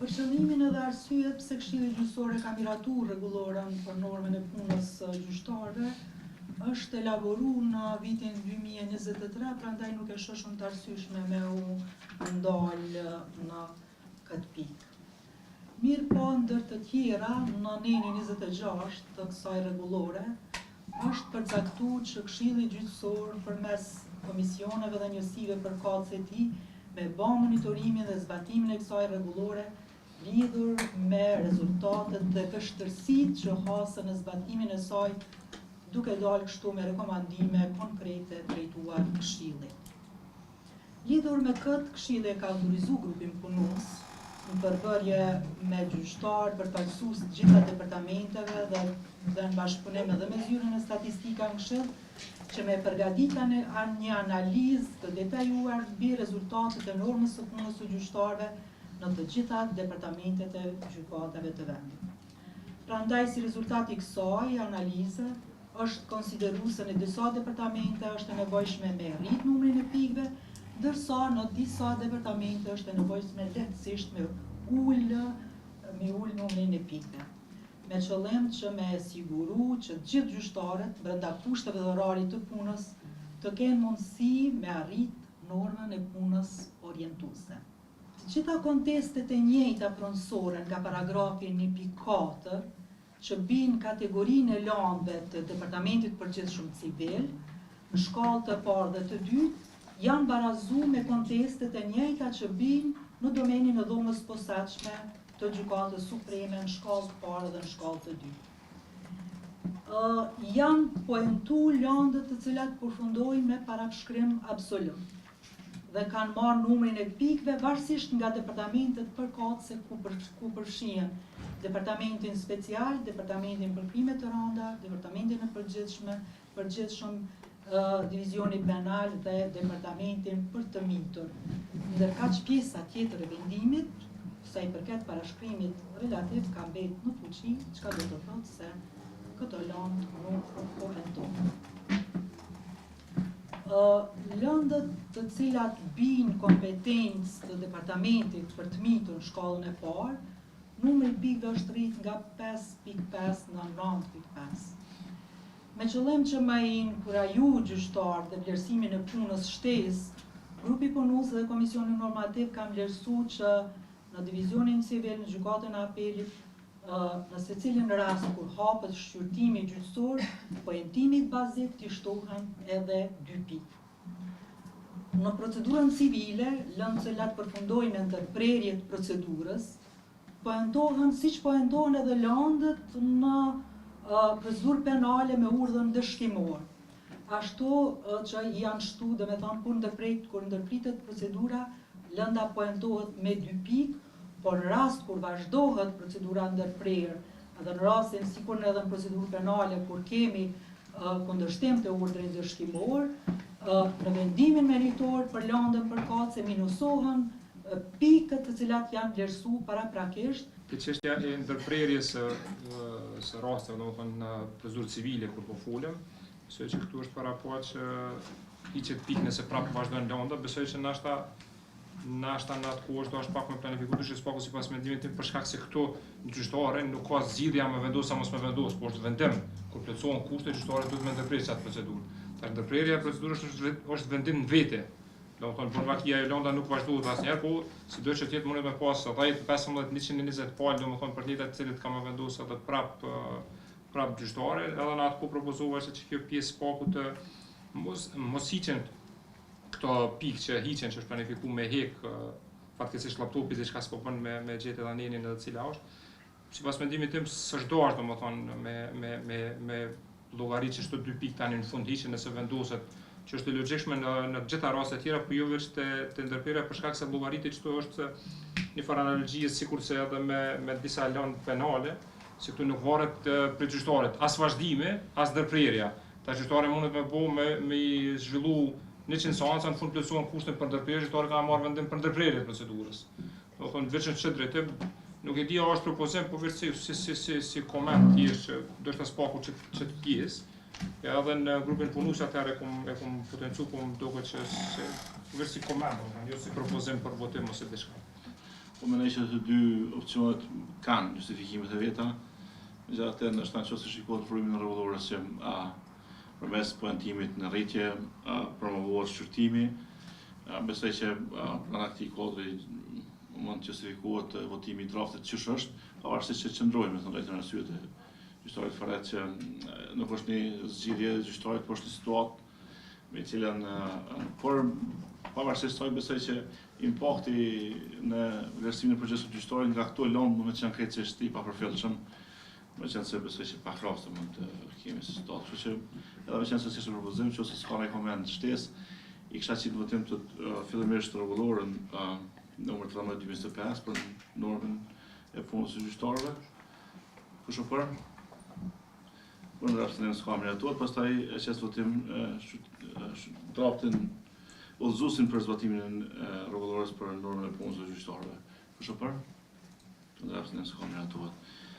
Për qëllimin edhe arsyet pse Këshilli Gjyqësor ka miratuar rregulloren për normën e punës gjyqtarëve, është elaboruar në vitin 2023, prandaj nuk e shoh shumë të arsyeshme me u ndalë në këtë pikë. Mirë po, ndër të tjera, në nenin 26 të kësaj rregullore, është përcaktuar që Këshilli Gjyqësor përmes komisioneve dhe njësive përkatëse e tij me bë monitorimin dhe zbatimin e kësaj rregullore lidhur me rezultatet dhe vështirësitë që hasën në zbatimin e saj, duke dalë kështu me rekomandime konkrete drejtuar Këshillit. Lidhur me këtë, Këshilli ka autorizuar grupin punues në përbërje me gjyqtarë, përfaqësues të gjitha departamenteve dhe në bashkëpunim edhe me Zyrën e Statistikave në Këshill, që me përgatitur një analizë të detajuar mbi rezultatet e normës së punës së gjyqtarëve në të gjitha departamentet e gjykatave të vendit. Prandaj, si rezultati i kësaj analize, është konsideruar se në disa departamente është e nevojshme me rrit numrin e pikëve, ndërsa në disa departamente është e nevojshme lehtësisht me ul numrin e pikëve, me qëllim që me siguru që gjithë gjyqtarët brenda kushteve dhe orarit të punës të kenë mundësi me arrit normën e punës orientuese. Të gjitha kontestet e njëjta pronësore nga paragrafi 1.4 që bin kategorinë e landëve të Departamentit Përgjithshëm Civil, në shkallë të parë dhe të dytë, janë barazuar me kontestet e njëjta që bin në domenin e dhomës posaçme të Gjykatës Supreme në shkallë të parë dhe në shkallë të dytë. Janë poentuar landët të cilat përfundojnë me parashkrim absolut dhe kanë marrë numrin e pikëve varësisht nga departamentet përkatëse ku përfshihen departamentin special, departamentin për krime të rënda, departamentin e përgjithshëm, divizioni penal dhe departamentin për të mitur. Ndërkaq pjesa tjetër e vendimit, sa i përket parashkrimit relativ, ka mbetur në fuqi, çka do të thotë se këto landë nuk përfundojnë. Lëndët të cilat bin kompetencë të departamentit për të mitur në shkallën e parë, numri i pikëve është rrit nga 5.5 në 9.5. Me qëllim që me inkuraju gjyqtarët dhe vlerësimin e punës shtesë, grupi punues dhe komisioni normativ ka vlerësuar që në divizionin civil në gjykatën e apelit, në secilin rast kur hapet shqyrtimi gjyqësor, poentimit bazik t'i shtohen edhe 2 pikë. Në procedurën civile, lëndë cilat përfundojnë në ndërprerje të procedurës, poentohen siç poentohen edhe lëndët në procedurë penale me urdhën dëshkimor. Ashtu që janë shtu, dhe me thonë, kur ndërpritet procedura, lënda poentohet me 2 pikë, por në rast kur vazhdohet procedura ndërprerje, edhe në rastin sikur edhe në procedurë penale kur kemi kundërshtim të urdhrit dëshkimor, në vendimin meritor për lëndën përkatëse minusohen pikët të cilat janë vlerësuar paraprakisht. Çështja e ndërprerjes së rasteve, domethënë në procedurë civile kur po folëm, besoj që këtu është parapo që hiqet pikë nëse prapë vazhdojnë lënda, besoj që nashta në atë kohë është pak më planifikuar, duhet të shpaku sipas mendimit tim për shkak se këtu gjyqtarë nuk ka zgjidhja me vendos sa mos me vendos, por është vendim. Kur plotësohen kushtet, gjyqtarët duhet me ndërprerë atë procedurë. Tash ndërprerja e procedurës është vendim në vete. Domethënë përvakia e lënda nuk vazhdohet asnjëherë, po sidoqë që të jetë mundet me pas 10, 15, 120 palë, domethënë për njëta të cilët ka më vendosur edhe prap gjyqtarë, edhe në atë kohë propozova se kjo pjesë paku të mos hiqen këto pikë që hiqen, që është planifikuar me hek fatkeqësisht laptopi diçka s'po bën me gjetë edhe nenin edhe cila është. Sipas mendimit tim s'është dorë domethënë me llogarit që çdo 2 pikë tani në fund hiqen nëse vendoset, që është e logjikshme në gjitha rastet e tjera, por jo vetëm te ndërprerja për shkak se llogariti çdo është një farë analogjie sikurse edhe me disa lëndë penale, se këtu nuk varet për gjyqtarët as vazhdimi, as ndërprerja. Ta gjyqtarë mundet me bëu me zhvillu 100 seanca në fund plotësohen kushtet për ndërprerje, gjyqtarët kanë marrë vendim për ndërprerje të procedurës. Do thonë veçën çë drejtim, nuk e di a është propozim, po vetë si koment thjesht që do të spaku që të pjesë. Edhe në grupin punues atëherë e kum potencu, po më duket që vetë si koment, jo si propozim për votim ose diçka. Po mendoj që të dy opsionet kanë justifikimet e veta. Megjithatë, ndoshta nëse shikohet formimin rregullor që përmes poentimit në rritje promovohet shqyrtimi, besoj që pranë këtij kodri mund të justifikohet votimi i draftit çish është, pavarësisht që qëndrojmë me drejtën e arsyet e gjyqtarit Faret që nuk është një zgjidhje e gjyqtarit, por është një situatë me cilën por pavarësisht kësaj besoj që impakti në vlerësimin e procesit gjyqtar nga këto lëndë mund të qenë krejtësisht i papërfillshëm, meqense besoj që pak raste mund të kemi si situatë. Kështu që edhe meqense si propozim që ose s'ka ndonjë koment shtesë, i kisha qitë votim të fillimisht rregullorën numër 13/2025 për normën e punës së gjyqtarëve. Kush për? Për në rastin e s'ka miratuar, pastaj e qes votim draftin udhëzuesin për zbatimin e rregullorës për normën e punës së gjyqtarëve. Kush për? Për në rastin e s'ka miratuar.